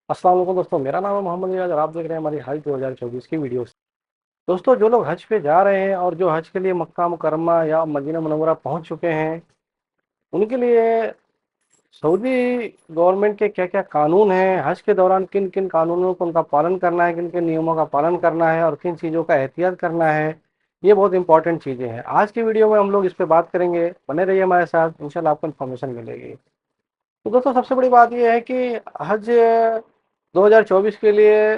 अस्सलाम वालेकुम दोस्तों, मेरा नाम है मोहम्मद रियाज और आप देख रहे हैं हमारी हज 2024 की वीडियोस। दोस्तों, जो लोग हज पे जा रहे हैं और जो हज के लिए मक्का मुकरमा या मदीना मुनव्वरा पहुंच चुके हैं, उनके लिए सऊदी गवर्नमेंट के क्या क्या कानून हैं, हज के दौरान किन किन कानूनों को उनका पालन करना है, किन किन नियमों का पालन करना है और किन चीज़ों का एहतियात करना है, ये बहुत इंपॉर्टेंट चीज़ें हैं। आज की वीडियो में हम लोग इस पर बात करेंगे। बने रहिए हमारे साथ, इंशाल्लाह आपको इन्फॉर्मेशन मिलेगी। तो दोस्तों, सबसे बड़ी बात यह है कि हज 2024 के लिए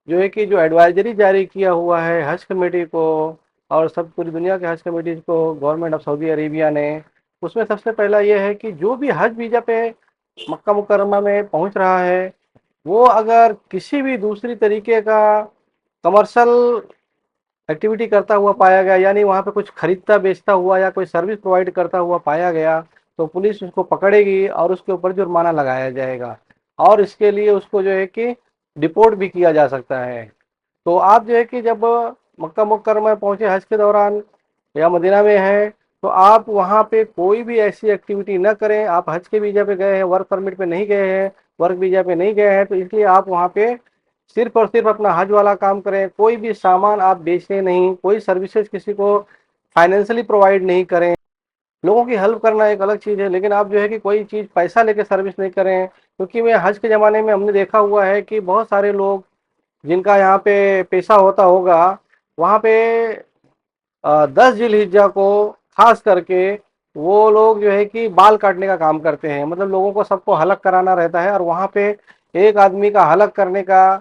जो है कि जो एडवाइजरी जारी किया हुआ है हज कमेटी को और सब पूरी दुनिया के हज कमेटीज को, गवर्नमेंट ऑफ सऊदी अरेबिया ने, उसमें सबसे पहला ये है कि जो भी हज वीज़ा पे मक्का मुकरमा में पहुंच रहा है, वो अगर किसी भी दूसरी तरीके का कमर्शियल एक्टिविटी करता हुआ पाया गया, यानी वहाँ पे कुछ खरीदता बेचता हुआ या कोई सर्विस प्रोवाइड करता हुआ पाया गया, तो पुलिस उसको पकड़ेगी और उसके ऊपर जुर्माना लगाया जाएगा और इसके लिए उसको जो है कि डिपोर्ट भी किया जा सकता है। तो आप जो है कि जब मक्का मुकर्रमा में पहुंचे हज के दौरान या मदीना में हैं, तो आप वहाँ पे कोई भी ऐसी एक्टिविटी न करें। आप हज के वीज़ा पे गए हैं, वर्क परमिट पे नहीं गए हैं, वर्क वीज़ा पे नहीं गए हैं, तो इसलिए आप वहाँ पे सिर्फ और सिर्फ अपना हज वाला काम करें। कोई भी सामान आप बेचें नहीं, कोई सर्विसेज किसी को फाइनेंशियली प्रोवाइड नहीं करें। लोगों की हेल्प करना एक अलग चीज़ है, लेकिन आप जो है कि कोई चीज़ पैसा लेके सर्विस नहीं करें। क्योंकि मैं हज के ज़माने में हमने देखा हुआ है कि बहुत सारे लोग जिनका यहाँ पे पेशा होता होगा, वहाँ पे 10 जिलहिज्जा को खास करके वो लोग जो है कि बाल काटने का काम करते हैं। मतलब लोगों को सबको हलक कराना रहता है और वहाँ पे एक आदमी का हलक करने का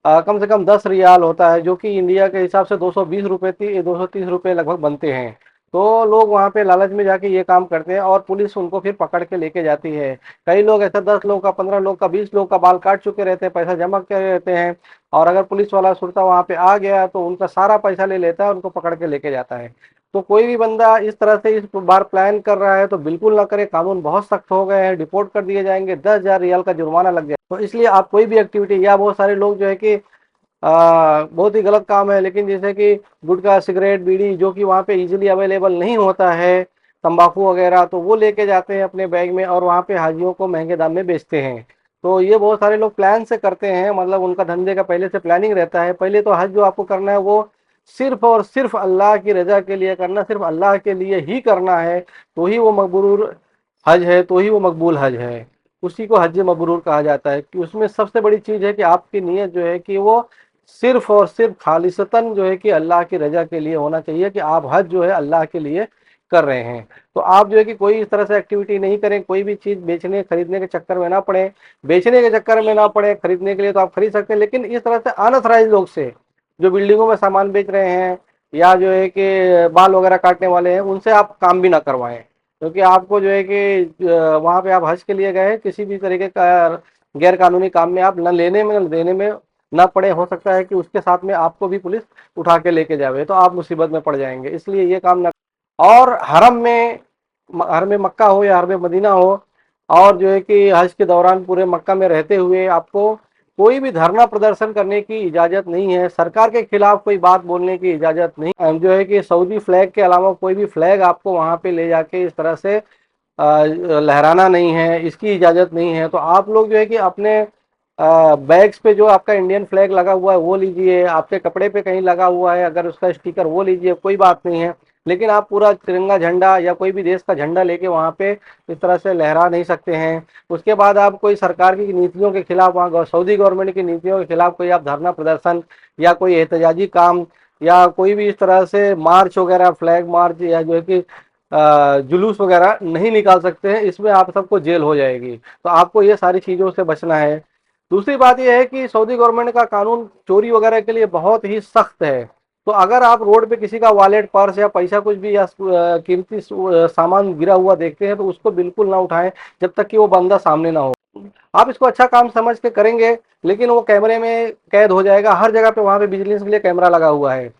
कम से कम 10 रियाल होता है, जो कि इंडिया के हिसाब से 220 रुपये 230 रुपये लगभग बनते हैं। तो लोग वहाँ पे लालच में जाके ये काम करते हैं और पुलिस उनको फिर पकड़ के लेके जाती है। कई लोग ऐसा 10 लोग का, 15 लोग का, 20 लोग का बाल काट चुके रहते हैं, पैसा जमा कर रहते हैं, और अगर पुलिस वाला सुरता वहाँ पे आ गया तो उनका सारा पैसा ले लेता है, उनको पकड़ के लेके जाता है। तो कोई भी बंदा इस तरह से इस बार प्लान कर रहा है तो बिल्कुल ना करे। कानून बहुत सख्त हो गए हैं, डिपोर्ट कर दिए जाएंगे, 10,000 रियाल का जुर्माना लग जाए। तो इसलिए आप कोई भी एक्टिविटी, या बहुत सारे लोग जो है कि बहुत ही गलत काम है, लेकिन जैसे कि गुटखा, सिगरेट, बीड़ी, जो कि वहाँ पे इजीली अवेलेबल नहीं होता है, तंबाकू वगैरह, तो वो लेके जाते हैं अपने बैग में और वहाँ पे हाजियों को महंगे दाम में बेचते हैं। तो ये बहुत सारे लोग प्लान से करते हैं, मतलब उनका धंधे का पहले से प्लानिंग रहता है। पहले तो हज जो आपको करना है वो सिर्फ और सिर्फ अल्लाह की रजा के लिए करना, सिर्फ अल्लाह के लिए ही करना है। तो ही वो मकबूल हज है, तो ही वो मकबूल हज है। उसी को हज मबरूर कहा जाता है कि उसमें सबसे बड़ी चीज़ है कि आपकी नीयत जो है कि वो सिर्फ और सिर्फ खालिसतन जो है कि अल्लाह की रजा के लिए होना चाहिए, कि आप हज जो है अल्लाह के लिए कर रहे हैं। तो आप जो है कि कोई इस तरह से एक्टिविटी नहीं करें, कोई भी चीज़ बेचने खरीदने के चक्कर में ना पड़े। बेचने के चक्कर में ना पड़े, खरीदने के लिए तो आप खरीद सकते हैं, लेकिन इस तरह से अनअथराइज लोग से, जो बिल्डिंगों में सामान बेच रहे हैं या जो है कि बाल वगैरह काटने वाले हैं, उनसे आप काम भी ना करवाएं। क्योंकि आपको जो है कि वहाँ पे आप हज के लिए गए, किसी भी तरीके का गैर कानूनी काम में आप न लेने में न देने में ना पड़े। हो सकता है कि उसके साथ में आपको भी पुलिस उठा के लेके जावे, तो आप मुसीबत में पड़ जाएंगे। इसलिए ये काम ना। और हरम मक्का हो या हरम मदीना हो, और जो है कि हज के दौरान पूरे मक्का में रहते हुए आपको कोई भी धरना प्रदर्शन करने की इजाज़त नहीं है। सरकार के खिलाफ कोई बात बोलने की इजाज़त नहीं। जो है कि सऊदी फ्लैग के अलावा कोई भी फ्लैग आपको वहाँ पे ले जाके इस तरह से लहराना नहीं है, इसकी इजाज़त नहीं है। तो आप लोग जो है कि अपने बैग्स पे जो आपका इंडियन फ्लैग लगा हुआ है वो लीजिए, आपके कपड़े पे कहीं लगा हुआ है अगर उसका स्टिकर वो लीजिए, कोई बात नहीं है। लेकिन आप पूरा तिरंगा झंडा या कोई भी देश का झंडा लेके वहाँ पे इस तरह से लहरा नहीं सकते हैं। उसके बाद आप कोई सरकार की नीतियों के खिलाफ, वहाँ सऊदी गवर्नमेंट की नीतियों के खिलाफ कोई आप धरना प्रदर्शन या कोई एहतजाजी काम या कोई भी इस तरह से मार्च वगैरह, फ्लैग मार्च या जो है कि जुलूस वगैरह नहीं निकाल सकते हैं। इसमें आप सबको जेल हो जाएगी। तो आपको ये सारी चीज़ों से बचना है। दूसरी बात यह है कि सऊदी गवर्नमेंट का कानून चोरी वगैरह के लिए बहुत ही सख्त है। तो अगर आप रोड पे किसी का वॉलेट, पर्स या पैसा कुछ भी या कीमती सामान गिरा हुआ देखते हैं, तो उसको बिल्कुल ना उठाएं जब तक कि वो बंदा सामने ना हो। आप इसको अच्छा काम समझ के करेंगे, लेकिन वो कैमरे में कैद हो जाएगा। हर जगह पे वहाँ पे विजिलेंस के लिए कैमरा लगा हुआ है।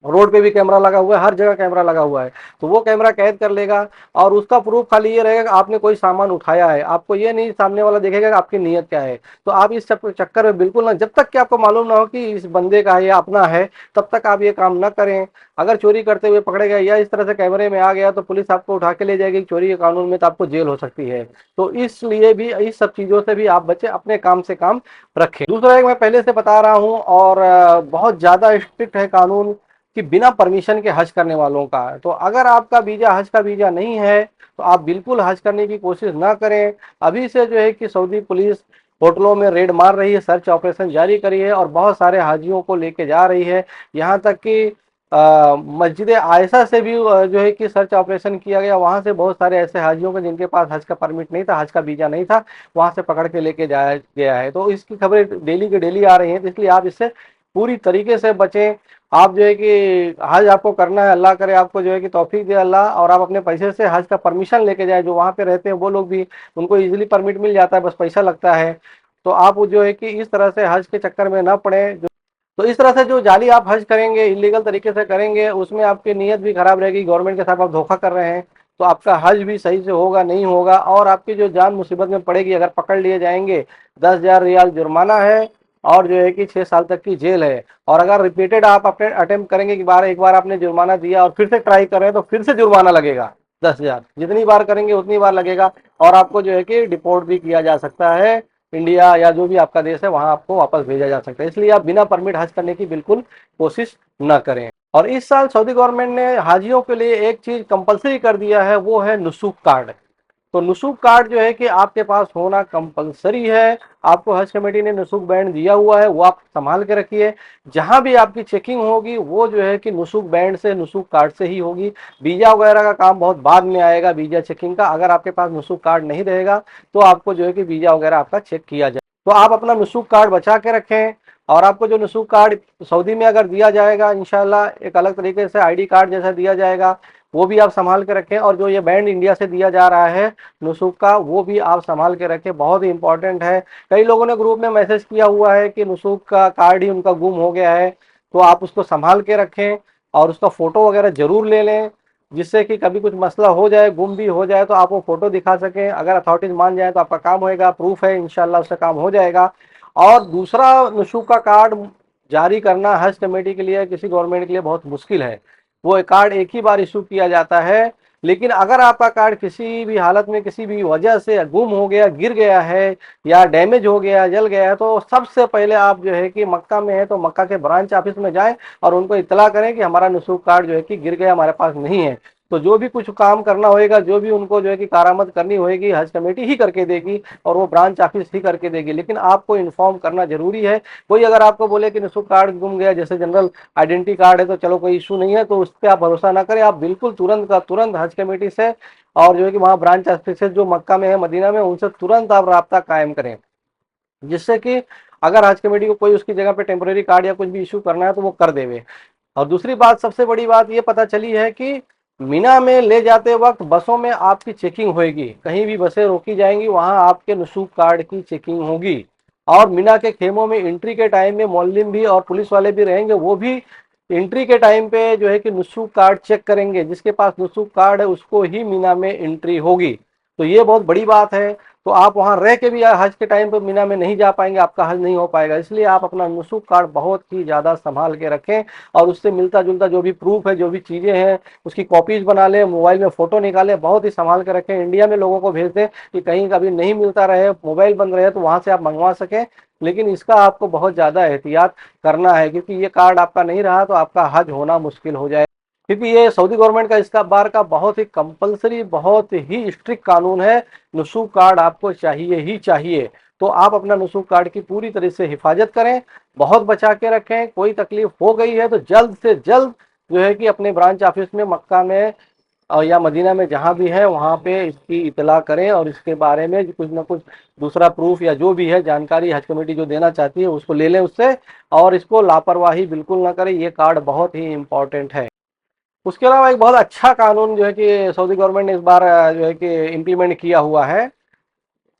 रोड पे भी कैमरा लगा हुआ है, हर जगह कैमरा लगा हुआ है। तो वो कैमरा कैद कर लेगा और उसका प्रूफ खाली ये रहेगा कि आपने कोई सामान उठाया है, आपको ये नहीं सामने वाला देखेगा कि आपकी नीयत क्या है। तो आप इस चक्कर में बिल्कुल ना, जब तक कि आपको मालूम ना हो कि इस बंदे का है या अपना है, तब तक आप ये काम ना करें। अगर चोरी करते हुए पकड़े गए या इस तरह से कैमरे में आ गया तो पुलिस आपको उठा के ले जाएगी चोरी के कानून में, तो आपको जेल हो सकती है। तो इसलिए भी इस सब चीज़ों से भी आप बचे, अपने काम से काम रखें। दूसरा एक मैं पहले से बता रहा हूँ, और बहुत ज़्यादा स्ट्रिक्ट है कानून कि बिना परमिशन के हज करने वालों का। तो अगर आपका वीज़ा हज का वीज़ा नहीं है तो आप बिल्कुल हज करने की कोशिश ना करें। अभी से जो है कि सऊदी पुलिस होटलों में रेड मार रही है, सर्च ऑपरेशन जारी करी है और बहुत सारे हाजियों को लेके जा रही है। यहाँ तक कि मस्जिद आयशा से भी जो है कि सर्च ऑपरेशन किया गया, वहाँ से बहुत सारे ऐसे हाजियों को जिनके पास हज का परमिट नहीं था, हज का वीज़ा नहीं था, वहाँ से पकड़ के लेके जाया गया है। तो इसकी खबरें डेली के डेली आ रही हैं, तो इसलिए आप इससे पूरी तरीके से बचें। आप जो है कि हज आपको करना है, अल्लाह करे आपको जो है कि तौफीक दे अल्लाह, और आप अपने पैसे से हज का परमिशन लेके जाए। जो वहाँ पे रहते हैं वो लोग भी, उनको इजीली परमिट मिल जाता है, बस पैसा लगता है। तो आप जो है कि इस तरह से हज के चक्कर में ना पड़े। तो इस तरह से जो जाली आप हज करेंगे, इलीगल तरीके से करेंगे, उसमें आपकी नीयत भी खराब रहेगी, गवर्नमेंट के साथ आप धोखा कर रहे हैं, तो आपका हज भी सही से होगा नहीं होगा, और आपकी जो जान मुसीबत में पड़ेगी अगर पकड़ लिए जाएंगे। 10,000 रियाल जुर्माना है और जो है कि 6 साल तक की जेल है। और अगर रिपीटेड आप अपने अटेम्प्ट करेंगे कि एक बार आपने जुर्माना दिया और फिर से ट्राई कर रहे हैं, तो फिर से जुर्माना लगेगा 10,000। जितनी बार करेंगे उतनी बार लगेगा, और आपको जो है कि डिपोर्ट भी किया जा सकता है। इंडिया या जो भी आपका देश है वहां आपको वापस भेजा जा सकता है। इसलिए आप बिना परमिट हज करने की बिल्कुल कोशिश न करें। और इस साल सऊदी गवर्नमेंट ने हाजियों के लिए एक चीज कंपलसरी कर दिया है, वो है नुसूक कार्ड। तो नुसूक कार्ड जो है कि आपके पास होना कंपलसरी है। आपको हज कमेटी ने नुसूक बैंड दिया हुआ है, वो आप संभाल के रखिए। जहां भी आपकी चेकिंग होगी वो जो है कि नुसूक बैंड से, नुसूक कार्ड से ही होगी। वीजा वगैरह का काम बहुत बाद में आएगा, वीजा चेकिंग का। अगर आपके पास नुसूक कार्ड नहीं रहेगा तो आपको जो है कि वीजा वगैरह आपका चेक किया जाए। तो आप अपना नुसूक कार्ड बचा के रखें। और आपको जो नुसूक कार्ड सऊदी में अगर दिया जाएगा, इंशाल्लाह एक अलग तरीके से आईडी कार्ड जैसा दिया जाएगा, वो भी आप संभाल के रखें। और जो ये बैंड इंडिया से दिया जा रहा है नुसूक का, वो भी आप संभाल के रखें, बहुत ही इंपॉर्टेंट है। कई लोगों ने ग्रुप में मैसेज किया हुआ है कि नुसूक का कार्ड ही उनका गुम हो गया है, तो आप उसको संभाल के रखें और उसका फोटो वगैरह जरूर ले लें, जिससे कि कभी कुछ मसला हो जाए, गुम भी हो जाए, तो आप वो फोटो दिखा सकें। अगर अथॉरिटीज मान जाए तो आपका काम होएगा, प्रूफ है, इंशाल्लाह उससे काम हो जाएगा। और दूसरा, नुसूक का कार्ड जारी करना हज कमेटी के लिए, किसी गवर्नमेंट के लिए बहुत मुश्किल है। वो कार्ड एक ही बार इशू किया जाता है। लेकिन अगर आपका कार्ड किसी भी हालत में, किसी भी वजह से गुम हो गया, गिर गया है या डैमेज हो गया, जल गया है, तो सबसे पहले आप जो है कि मक्का में है तो मक्का के ब्रांच ऑफिस में जाएं और उनको इतला करें कि हमारा नुसूक कार्ड जो है कि गिर गया, हमारे पास नहीं है। तो जो भी कुछ काम करना होएगा, जो भी उनको जो है कि कारामद करनी होएगी, हज कमेटी ही करके देगी और वो ब्रांच ऑफिस ही करके देगी। लेकिन आपको इन्फॉर्म करना जरूरी है। कोई अगर आपको बोले कि नुसूक कार्ड गुम गया, जैसे जनरल आइडेंटिटी कार्ड है तो चलो कोई इशू नहीं है, तो उस पर आप भरोसा ना करें। आप बिल्कुल तुरंत का तुरंत हज कमेटी से और जो है कि वहाँ ब्रांच ऑफिस जो मक्का में है, मदीना में, उनसे तुरंत आप राब्ता कायम करें, जिससे कि अगर हज कमेटी को कोई उसकी जगह पे टेम्परेरी कार्ड या कुछ भी इशू करना है तो वो कर देवे। और दूसरी बात, सबसे बड़ी बात ये पता चली है कि मीना में ले जाते वक्त बसों में आपकी चेकिंग होगी। कहीं भी बसें रोकी जाएंगी वहां आपके नुसूक कार्ड की चेकिंग होगी। और मीना के खेमों में एंट्री के टाइम में मौलवी भी और पुलिस वाले भी रहेंगे, वो भी एंट्री के टाइम पे जो है कि नुसूक कार्ड चेक करेंगे। जिसके पास नुसूक कार्ड है उसको ही मीना में एंट्री होगी। तो ये बहुत बड़ी बात है। तो आप वहां रह के भी हज के टाइम पे मीना में नहीं जा पाएंगे, आपका हज नहीं हो पाएगा। इसलिए आप अपना नुसूक कार्ड बहुत ही ज्यादा संभाल के रखें और उससे मिलता जुलता जो भी प्रूफ है, जो भी चीजें हैं, उसकी कॉपीज बना लें, मोबाइल में फोटो निकालें, बहुत ही संभाल के रखें। इंडिया में लोगों को भेज दें कि कहीं कभी नहीं मिलता रहे, मोबाइल बंद रहे, तो वहां से आप मंगवा सकें। लेकिन इसका आपको बहुत ज्यादा एहतियात करना है, क्योंकि ये कार्ड आपका नहीं रहा तो आपका हज होना मुश्किल हो जाए। क्योंकि ये सऊदी गवर्नमेंट का इसका बार का बहुत ही कंपलसरी, बहुत ही स्ट्रिक्ट कानून है। नुसूक कार्ड आपको चाहिए ही चाहिए। तो आप अपना नुसूक कार्ड की पूरी तरह से हिफाजत करें, बहुत बचा के रखें। कोई तकलीफ हो गई है तो जल्द से जल्द जो है कि अपने ब्रांच ऑफिस में मक्का में या मदीना में जहां भी है वहां पे इसकी इतला करें और इसके बारे में कुछ ना कुछ दूसरा प्रूफ या जो भी है जानकारी हज कमेटी जो देना चाहती है उसको ले लें उससे। और इसको लापरवाही बिल्कुल ना करें, ये कार्ड बहुत ही इंपॉर्टेंट है। उसके अलावा एक बहुत अच्छा कानून जो है कि सऊदी गवर्नमेंट ने इस बार जो है कि इम्प्लीमेंट किया हुआ है।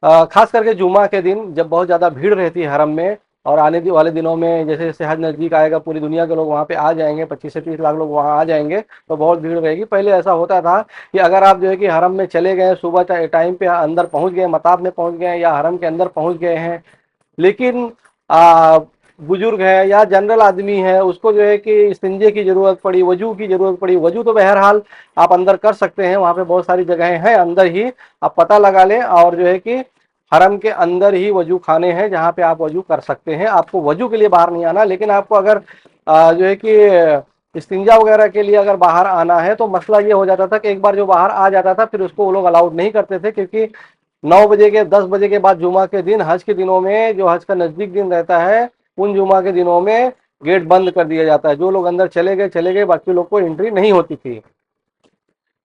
खास करके जुमा के दिन जब बहुत ज़्यादा भीड़ रहती है हरम में, और आने वाले दिनों में जैसे जैसे हज नज़दीक आएगा, पूरी दुनिया के लोग वहाँ पे आ जाएंगे, 25 से 30 लाख लोग वहाँ आ जाएंगे, तो बहुत भीड़ रहेगी। पहले ऐसा होता था कि अगर आप जो है कि हरम में चले गए, सुबह टाइम पे अंदर पहुँच गए, मताब में पहुँच गए या हरम के अंदर पहुँच गए हैं, लेकिन बुजुर्ग है या जनरल आदमी है, उसको जो है कि इस्तिंजे की ज़रूरत पड़ी, वजू की ज़रूरत पड़ी। वजू तो बहरहाल आप अंदर कर सकते हैं, वहाँ पे बहुत सारी जगहें हैं अंदर ही, आप पता लगा लें, और जो है कि हरम के अंदर ही वजू खाने हैं जहाँ पे आप वजू कर सकते हैं। आपको वजू के लिए बाहर नहीं आना, लेकिन आपको अगर जो है कि इस्तिंजा वगैरह के लिए अगर बाहर आना है, तो मसला ये हो जाता था कि एक बार जो बाहर आ जाता था फिर उसको वो लोग अलाउड नहीं करते थे, क्योंकि 9 बजे के 10 बजे के बाद जुमा के दिन, हज के दिनों में, जो हज का नज़दीक दिन रहता है, उन जुमा के दिनों में गेट बंद कर दिया जाता है। जो लोग अंदर चले गए, बाकी लोग को एंट्री नहीं होती थी,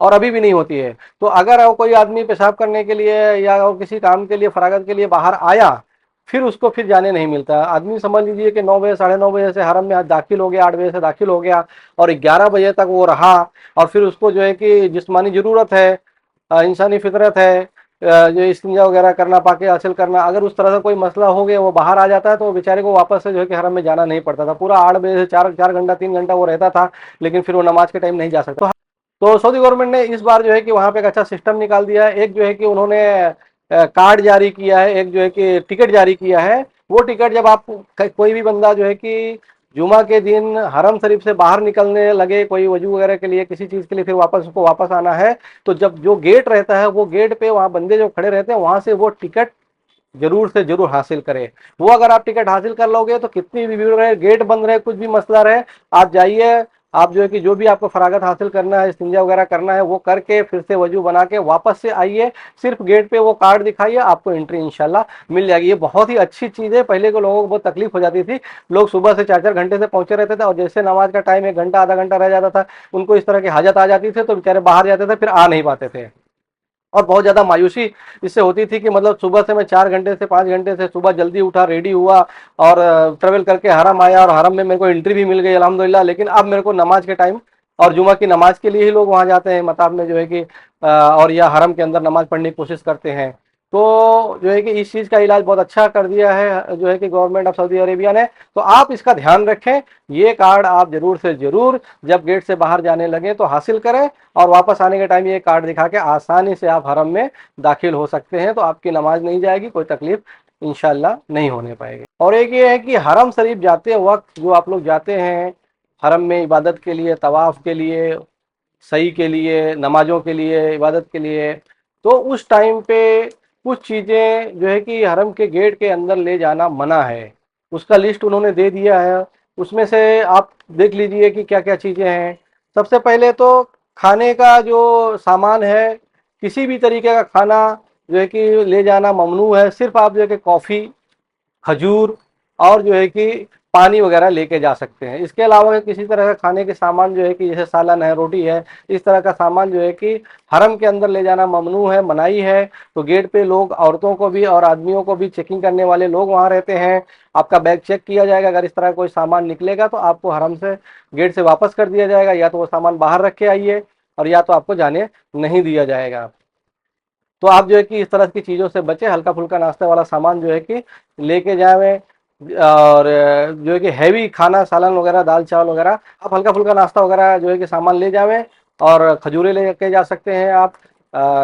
और अभी भी नहीं होती है। तो अगर वो कोई आदमी पेशाब करने के लिए या वो किसी काम के लिए, फरागत के लिए बाहर आया, फिर उसको फिर जाने नहीं मिलता। आदमी समझ लीजिए कि 9 बजे, 9:30 से हरम में दाखिल हो गया, 8 बजे से दाखिल हो गया, और 11 बजे तक वो रहा, और फिर उसको जो है कि जिस्मानी ज़रूरत है, इंसानी फितरत है, जो इस्तिंजा वगैरह करना, पाके हासिल करना, अगर उस तरह से कोई मसला हो गया, वो बाहर आ जाता है, तो वो बेचारे को वापस से जो है कि हरम में जाना नहीं पड़ता था। पूरा 8 बजे से 4 घंटा 3 घंटा वो रहता था, लेकिन फिर वो नमाज के टाइम नहीं जा सकता। तो सऊदी गवर्नमेंट ने इस बार जो है कि वहाँ पे एक अच्छा सिस्टम निकाल दिया है। एक जो है कि उन्होंने कार्ड जारी किया है, एक जो है कि टिकट जारी किया है। वो टिकट जब आप कोई भी बंदा जो है कि जुमा के दिन हरम शरीफ से बाहर निकलने लगे, कोई वजू वगैरह के लिए, किसी चीज़ के लिए, फिर वापस उसको वापस आना है, तो जब जो गेट रहता है, वो गेट पे वहाँ बंदे जो खड़े रहते हैं, वहाँ से वो टिकट जरूर से जरूर हासिल करें। वो अगर आप टिकट हासिल कर लोगे, तो कितनी भी भीड़ रहे, गेट बंद रहे, कुछ भी मसला रहे, आप जाइए, आप जो है कि जो भी आपको फरागत हासिल करना है, इस्तिंजा वगैरह करना है, वो करके फिर से वजू बना के वापस से आइए, सिर्फ गेट पे वो कार्ड दिखाइए, आपको एंट्री इंशाल्लाह मिल जाएगी। ये बहुत ही अच्छी चीज़ है। पहले के लोगों को बहुत तकलीफ हो जाती थी, लोग सुबह से 4 4 घंटे से पहुंचे रहते थे, और जैसे नमाज का टाइम 1 घंटा आधा घंटा रह जाता था, उनको इस तरह की हाजत आ जाती थी, तो बेचारे बाहर जाते थे, फिर आ नहीं पाते थे, और बहुत ज़्यादा मायूसी इससे होती थी कि मतलब सुबह से मैं 4 घंटे से 5 घंटे से सुबह जल्दी उठा, रेडी हुआ, और ट्रेवल करके हरम आया, और हरम में मेरे को एंट्री भी मिल गई अल्हम्दुलिल्लाह, लेकिन अब मेरे को नमाज के टाइम और जुमा की नमाज के लिए ही लोग वहाँ जाते हैं मताब में, जो है कि और या हरम के अंदर नमाज पढ़ने की कोशिश करते हैं। तो जो है कि इस चीज़ का इलाज बहुत अच्छा कर दिया है जो है कि गवर्नमेंट ऑफ सऊदी अरेबिया ने। तो आप इसका ध्यान रखें, ये कार्ड आप जरूर से जरूर जब गेट से बाहर जाने लगे तो हासिल करें, और वापस आने के टाइम ये कार्ड दिखा के आसानी से आप हरम में दाखिल हो सकते हैं। तो आपकी नमाज नहीं जाएगी, कोई तकलीफ इंशाल्लाह नहीं होने पाएगी। और एक ये है कि हरम शरीफ जाते वक्त जो आप लोग जाते हैं हरम में इबादत के लिए, तवाफ़ के लिए, सही के लिए, नमाज़ों के लिए, इबादत के लिए, तो उस टाइम पे कुछ चीज़ें जो है कि हरम के गेट के अंदर ले जाना मना है। उसका लिस्ट उन्होंने दे दिया है, उसमें से आप देख लीजिए कि क्या क्या चीज़ें हैं। सबसे पहले तो खाने का जो सामान है, किसी भी तरीके का खाना जो है कि ले जाना ममनू है। सिर्फ आप जो है कि कॉफ़ी, खजूर और जो है कि पानी वगैरह लेके जा सकते हैं। इसके अलावा किसी तरह का खाने के सामान जो है कि जैसे सालन है, रोटी है, इस तरह का सामान जो है कि हरम के अंदर ले जाना ममनू है, मनाही है। तो गेट पे लोग, औरतों को भी और आदमियों को भी, चेकिंग करने वाले लोग वहाँ रहते हैं। आपका बैग चेक किया जाएगा, अगर इस तरह कोई सामान निकलेगा तो आपको हरम से गेट से वापस कर दिया जाएगा, या तो वो सामान बाहर रख के आइए, और या तो आपको जाने नहीं दिया जाएगा। तो आप जो है कि इस तरह की चीज़ों से बचें, हल्का फुल्का नाश्ते वाला सामान जो है कि लेके जाएं, और जो है कि हैवी खाना, सालन वगैरह, दाल चावल वगैरह, आप हल्का फुल्का नाश्ता वगैरह जो है कि सामान ले जावें। और खजूरें लेके जा सकते हैं आप,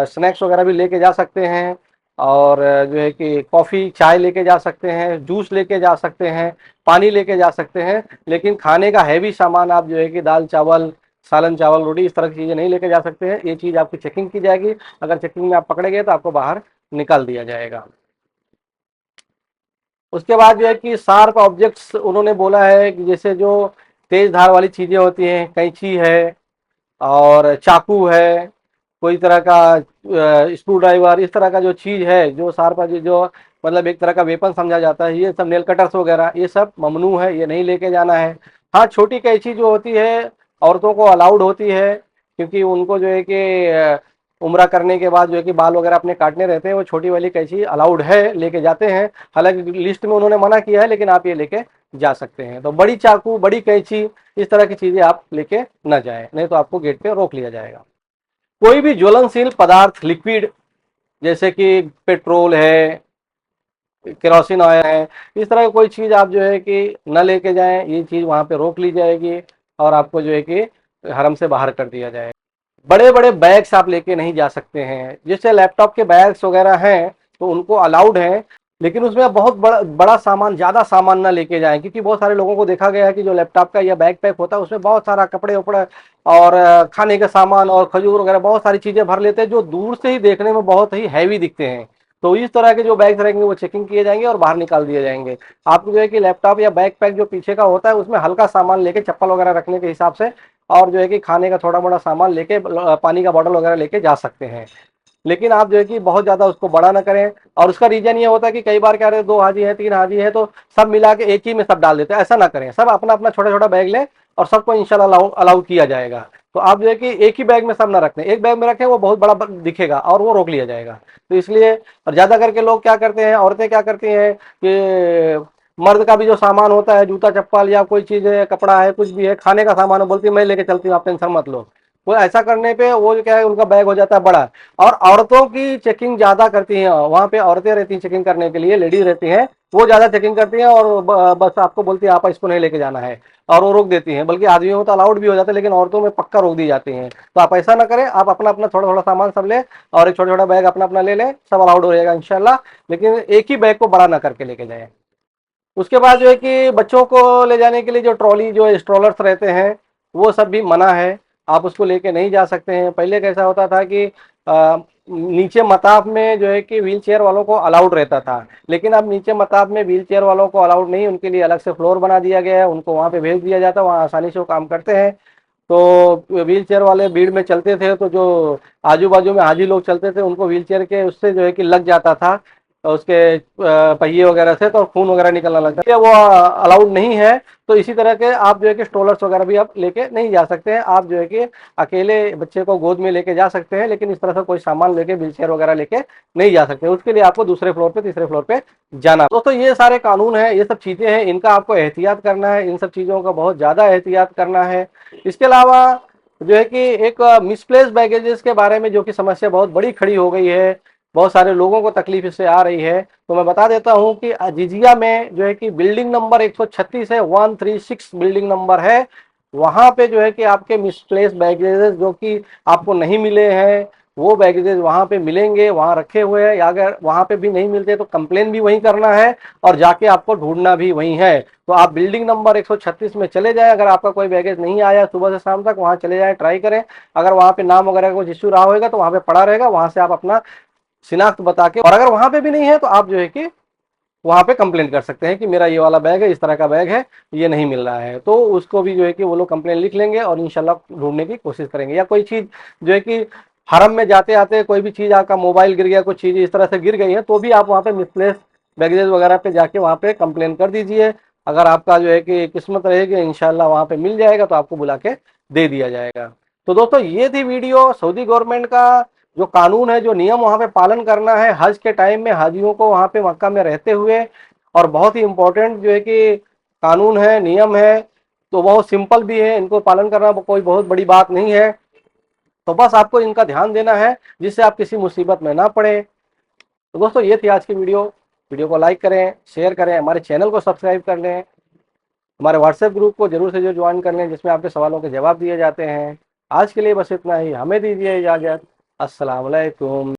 स्नैक्स वगैरह भी लेके जा सकते हैं, और जो है कि कॉफ़ी चाय लेके जा सकते हैं, जूस लेके जा सकते हैं, पानी लेके जा सकते हैं। लेकिन खाने का हैवी सामान आप जो है कि दाल चावल, सालन चावल रोटी, इस तरह की चीज़ें नहीं लेके जा सकते हैं। ये चीज़ आपकी चेकिंग की जाएगी, अगर चेकिंग में आप पकड़े गए तो आपको बाहर निकाल दिया जाएगा। उसके बाद जो है कि शार्प ऑब्जेक्ट्स उन्होंने बोला है कि जैसे जो तेज धार वाली चीज़ें होती हैं, कैंची है और चाकू है, कोई तरह का स्क्रू ड्राइवर, इस तरह का जो चीज़ है, जो शार्प जो मतलब एक तरह का वेपन समझा जाता है, ये सब नेल कटर्स वगैरह ये सब ममनू है, ये नहीं लेके जाना है। हाँ, छोटी कैंची जो होती है औरतों को अलाउड होती है, क्योंकि उनको जो है कि उम्रा करने के बाद जो है कि बाल वगैरह अपने काटने रहते हैं, वो छोटी वाली कैंची अलाउड है, लेके जाते हैं। हालांकि लिस्ट में उन्होंने मना किया है, लेकिन आप ये लेके जा सकते हैं। तो बड़ी चाकू, बड़ी कैंची, इस तरह की चीज़ें आप लेके ना जाएं, नहीं तो आपको गेट पे रोक लिया जाएगा। कोई भी ज्वलनशील पदार्थ, लिक्विड, जैसे कि पेट्रोल है, केरोसिन ऑयल है, इस तरह की कोई चीज़ आप जो है कि न लेके जाएं, ये चीज़ वहाँ पे रोक ली जाएगी और आपको जो है कि हरम से बाहर कर दिया जाएगा। बड़े बड़े बैग्स आप लेके नहीं जा सकते हैं, जैसे लैपटॉप के बैग्स वगैरह हैं तो उनको अलाउड है, लेकिन उसमें बहुत बड़ा बड़ा सामान, ज़्यादा सामान ना लेके जाएं, क्योंकि बहुत सारे लोगों को देखा गया है कि जो लैपटॉप का या बैग पैक होता है उसमें बहुत सारा कपड़े उपड़े और खाने का सामान और खजूर वगैरह बहुत सारी चीज़ें भर लेते हैं, जो दूर से ही देखने में बहुत ही हैवी दिखते हैं। तो इस तरह के जो बैग्स रहेंगे वो चेकिंग किए जाएंगे और बाहर निकाल दिए जाएंगे। आपको जो है कि लैपटॉप या बैग पैक जो पीछे का होता है उसमें हल्का सामान लेके, चप्पल वगैरह रखने के हिसाब से, और जो है कि खाने का थोड़ा मोड़ा सामान लेके, पानी का बॉटल वगैरह लेके जा सकते हैं। लेकिन आप जो है कि बहुत ज़्यादा उसको बड़ा ना करें। और उसका रीज़न ये होता है कि कई बार क्या रहता है, 2 हाजी हैं, 3 हाजी हैं, तो सब मिला के एक ही में सब डाल देते हैं। ऐसा ना करें, सब अपना अपना छोटा छोटा बैग लें और सबको इंशाल्लाह अलाउ किया जाएगा। तो आप जो है कि एक ही बैग में सब ना रखें, एक बैग में रखें वो बहुत बड़ा दिखेगा और वो रोक लिया जाएगा। तो इसलिए, और ज़्यादा करके लोग क्या करते हैं, औरतें क्या करती हैं कि मर्द का भी जो सामान होता है, जूता चप्पल या कोई चीज़ है, कपड़ा है, कुछ भी है, खाने का सामान है, बोलती है मैं लेके चलती हूँ, आप टेंशन मत लो। वो ऐसा करने पे वो जो क्या है, उनका बैग हो जाता है बड़ा। और औरतों की चेकिंग ज़्यादा करती हैं, वहाँ पे औरतें रहती हैं चेकिंग करने के लिए, लेडीज रहती हैं, वो ज़्यादा चेकिंग करती हैं और बस आपको बोलती है आप इसको नहीं लेके जाना है, और वो रोक देती हैं। बल्कि आदमियों में तो अलाउड भी हो जाता है, लेकिन औरतों में पक्का रोक दी जाती हैं। तो आप ऐसा ना करें, आप अपना अपना थोड़ा थोड़ा सामान सब लें और एक छोटा छोटा बैग अपना अपना ले लें, सब अलाउड हो जाएगा इंशाल्लाह। लेकिन एक ही बैग को बड़ा ना करके लेके जाएं। उसके बाद जो है कि बच्चों को ले जाने के लिए जो ट्रॉली, जो स्ट्रोलर्स रहते हैं, वो सब भी मना है, आप उसको लेके नहीं जा सकते हैं। पहले कैसा होता था कि नीचे मताब में जो है कि व्हील चेयर वालों को अलाउड रहता था, लेकिन अब नीचे मताब में व्हील चेयर वालों को अलाउड नहीं, उनके लिए अलग से फ्लोर बना दिया गया है, उनको वहाँ पे भेज दिया जाता है, वहाँ आसानी से वो काम करते हैं। तो व्हील चेयर वाले भीड़ में चलते थे, तो जो आजू बाजू में हाजी लोग चलते थे उनको व्हील चेयर के उससे जो है कि लग जाता था, उसके पहिए वगैरह से, तो खून वगैरह निकलना लगता है, वो अलाउड नहीं है। तो इसी तरह के आप जो है कि स्ट्रोलर्स वगैरह भी आप लेके नहीं जा सकते हैं। आप जो है कि अकेले बच्चे को गोद में लेके जा सकते हैं, लेकिन इस तरह से कोई सामान लेके, व्हील चेयर वगैरह लेके नहीं जा सकते। उसके लिए आपको दूसरे फ्लोर पे, तीसरे फ्लोर पे जाना। दोस्तों ये सारे कानून हैं, ये सब चीज़ें हैं, इनका आपको एहतियात करना है, इन सब चीज़ों का बहुत ज़्यादा एहतियात करना है। इसके अलावा जो है कि एक मिसप्लेस बैगेजेस के बारे में जो कि समस्या बहुत बड़ी खड़ी हो गई है, बहुत सारे लोगों को तकलीफ इससे आ रही है, तो मैं बता देता हूं कि अजीजिया में जो है कि बिल्डिंग नंबर 136 है, 136 बिल्डिंग नंबर है, वहां पे जो है कि आपके मिसप्लेस बैगेजेस जो कि आपको नहीं मिले हैं, वो बैगेजेस वहां पे मिलेंगे, वहां रखे हुए हैं। या अगर वहां पे भी नहीं मिलते तो कंप्लेन भी वहीं करना है और जाके आपको ढूंढना भी वहीं है। तो आप बिल्डिंग नंबर 136 में चले जाएं, अगर आपका कोई बैगेज नहीं आया सुबह से शाम तक, वहां चले जाएं, ट्राई करें। अगर वहां पे नाम वगैरह का कुछ इश्यू रहा होगा तो वहां पे पड़ा रहेगा, वहां से आप अपना शिनाख्त बता के, और अगर वहां पे भी नहीं है तो आप जो है कि वहां पे कंप्लेन कर सकते हैं कि मेरा ये वाला बैग है, इस तरह का बैग है, ये नहीं मिल रहा है। तो उसको भी जो है कि वो लोग कंप्लेन लिख लेंगे और इंशाल्लाह ढूंढने की कोशिश करेंगे। या कोई चीज जो है कि हरम में जाते आते कोई भी चीज, आपका मोबाइल गिर गया, कुछ चीज इस तरह से गिर गई है, तो भी आप वहाँ पे मिसप्लेस बैगेज वगैरह पे जाके वहाँ पे कंप्लेन कर दीजिए। अगर आपका जो है कि किस्मत रहेगी, इंशाल्लाह वहाँ पे मिल जाएगा, तो आपको बुला के दे दिया जाएगा। तो दोस्तों ये थी वीडियो सऊदी गवर्नमेंट का जो कानून है, जो नियम वहाँ पे पालन करना है हज के टाइम में हाजियों को वहाँ पे मक्का में रहते हुए। और बहुत ही इंपॉर्टेंट जो है कि कानून है, नियम है, तो बहुत सिंपल भी है, इनको पालन करना कोई बहुत बड़ी बात नहीं है। तो बस आपको इनका ध्यान देना है जिससे आप किसी मुसीबत में ना पड़े। तो दोस्तों ये थी आज की वीडियो। वीडियो को लाइक करें, शेयर करें, हमारे चैनल को सब्सक्राइब कर लें, हमारे व्हाट्सएप ग्रुप को जरूर से जरूर ज्वाइन कर लें, जिसमें आपके सवालों के जवाब दिए जाते हैं। आज के लिए बस इतना ही, हमें दीजिए इजाज़त। अस्सलाम वालेकुम।